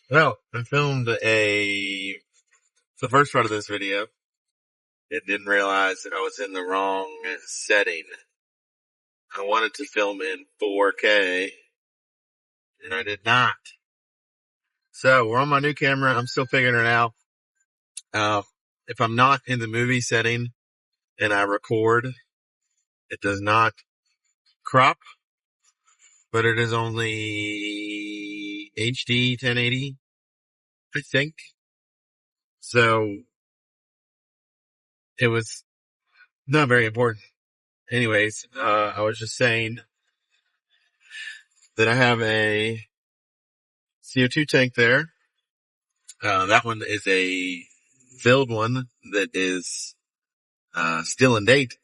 Well, I filmed the first part of this video. It didn't realize that I was in the wrong setting. I wanted to film in 4K, and I did not. So we're on my new camera. I'm still figuring it out. If I'm not in the movie setting and I record, it does not crop, but it is only HD 1080, I think. So it was not very important. Anyways, I was just saying that I have a CO2 tank there. That one is a filled one that is, still in date.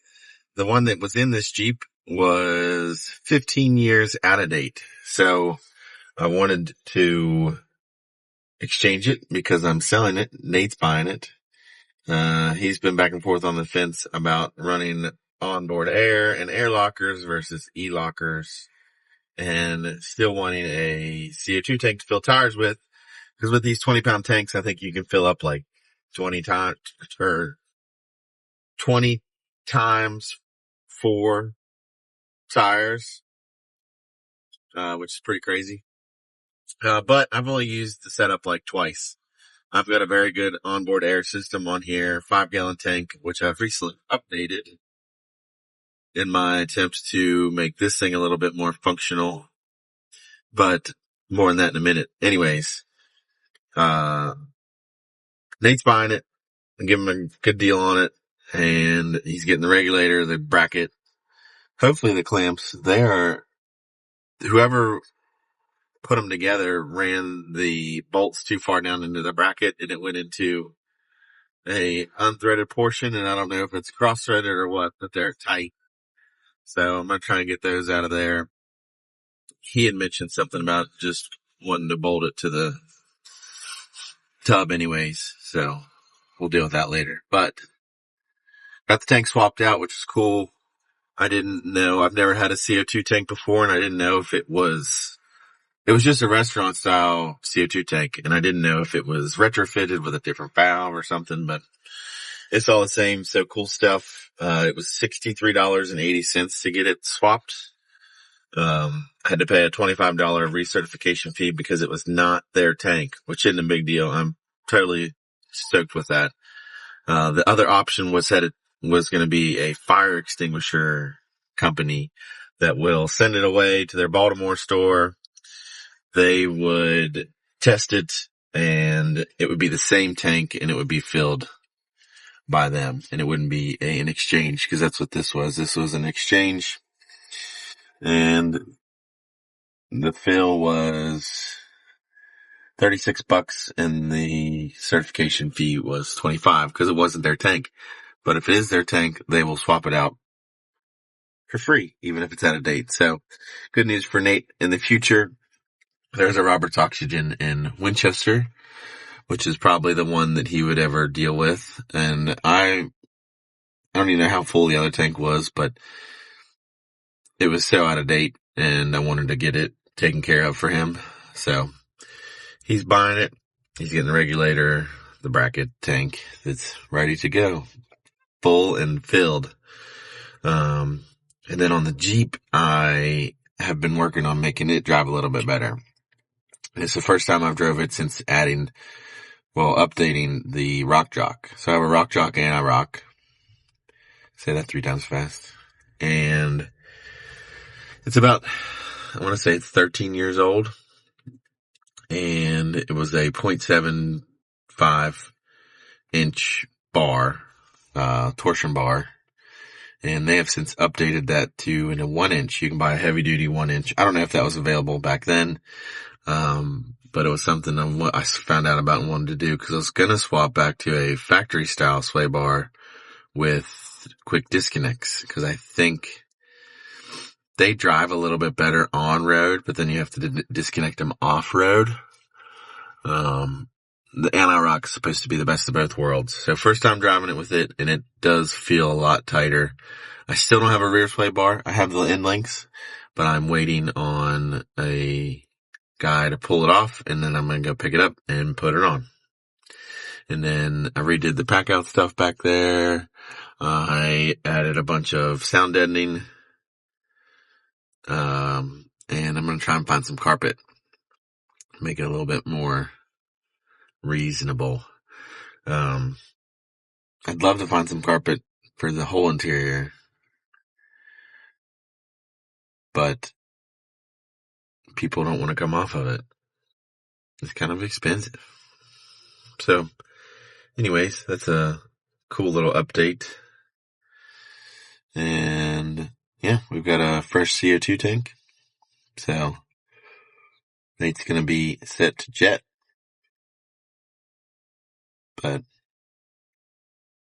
The one that was in this Jeep was 15 years out of date. So I wanted to exchange it because I'm selling it. Nate's buying it. He's been back and forth on the fence about running onboard air and air lockers versus e-lockers, and still wanting a CO2 tank to fill tires with. Because with these 20-pound tanks, I think you can fill up like 20 times or 20 times 4 tires, which is pretty crazy. But I've only used the setup like twice. I've got a very good onboard air system on here, 5-gallon tank, which I've recently updated in my attempts to make this thing a little bit more functional. But more on that in a minute. Anyways, Nate's buying it and giving him a good deal on it. And he's getting the regulator, the bracket, hopefully the clamps. Whoever put them together ran the bolts too far down into the bracket and it went into a unthreaded portion. And I don't know if it's cross threaded or what, but they're tight. So I'm going to try and get those out of there. He had mentioned something about just wanting to bolt it to the tub anyways. So we'll deal with that later, but got the tank swapped out, which is cool. I didn't know. I've never had a CO2 tank before, and I didn't know if it was just a restaurant style CO2 tank, and I didn't know if it was retrofitted with a different valve or something, but it's all the same. So cool stuff. It was $63.80 to get it swapped. I had to pay a $25 recertification fee because it was not their tank, which isn't a big deal. I'm totally stoked with that. The other option was that it was going to be a fire extinguisher company that will send it away to their Baltimore store. They would test it and it would be the same tank and it would be filled by them and it wouldn't be an exchange, because that's what this was. This was an exchange, and the fill was $36 and the certification fee was $25 because it wasn't their tank. But if it is their tank, they will swap it out for free, even if it's out of date. So good news for Nate. In the future, there's a Roberts Oxygen in Winchester, which is probably the one that he would ever deal with. And I don't even know how full the other tank was, but it was so out of date and I wanted to get it taken care of for him. So he's buying it. He's getting the regulator, the bracket tank that's ready to go, full and filled. And then on the Jeep, I have been working on making it drive a little bit better. It's the first time I've drove it since updating the rock jock. So I have a rock jock and a rock. Say that 3 times fast. And it's about, I want to say it's 13 years old. And it was a 0.75 inch bar, torsion bar. And they have since updated that to a 1 inch. You can buy a heavy duty 1 inch. I don't know if that was available back then. But it was something I found out about and wanted to do, because I was going to swap back to a factory style sway bar with quick disconnects, because I think they drive a little bit better on road, but then you have to disconnect them off road. The anti-rock is supposed to be the best of both worlds. So first time driving it with it, and it does feel a lot tighter. I still don't have a rear sway bar. I have the end links, but I'm waiting on a guy to pull it off, and then I'm going to go pick it up and put it on. And then I redid the pack out stuff back there. I added a bunch of sound deadening. And I'm going to try and find some carpet. Make it a little bit more reasonable. I'd love to find some carpet for the whole interior, but people don't want to come off of it. It's kind of expensive. So anyways, that's a cool little update. And yeah, we've got a fresh CO2 tank. So it's going to be set to jet. But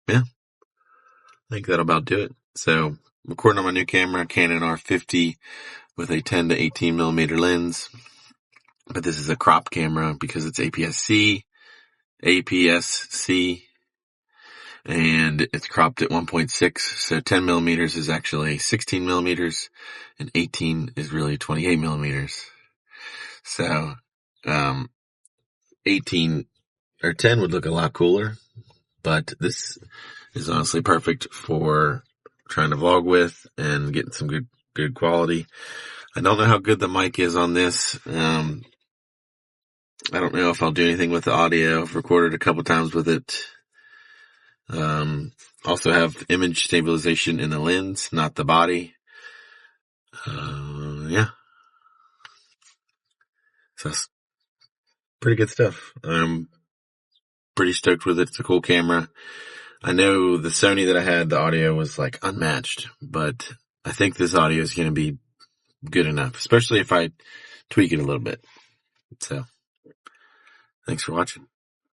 yeah, I think that'll about do it. So recording on my new camera, Canon R50 with a 10 to 18 millimeter lens. But this is a crop camera because it's APS-C, and it's cropped at 1.6. So 10 millimeters is actually 16 millimeters and 18 is really 28 millimeters. So, 18 or 10 would look a lot cooler, but this is honestly perfect for trying to vlog with and getting some good quality. I don't know how good the mic is on this. I don't know if I'll do anything with the audio. I've recorded a couple times with it. Also have image stabilization in the lens, not the body. Yeah. So that's pretty good stuff. I'm pretty stoked with it. It's a cool camera. I know the Sony that I had, the audio was like unmatched, but I think this audio is going to be good enough, especially if I tweak it a little bit. So thanks for watching.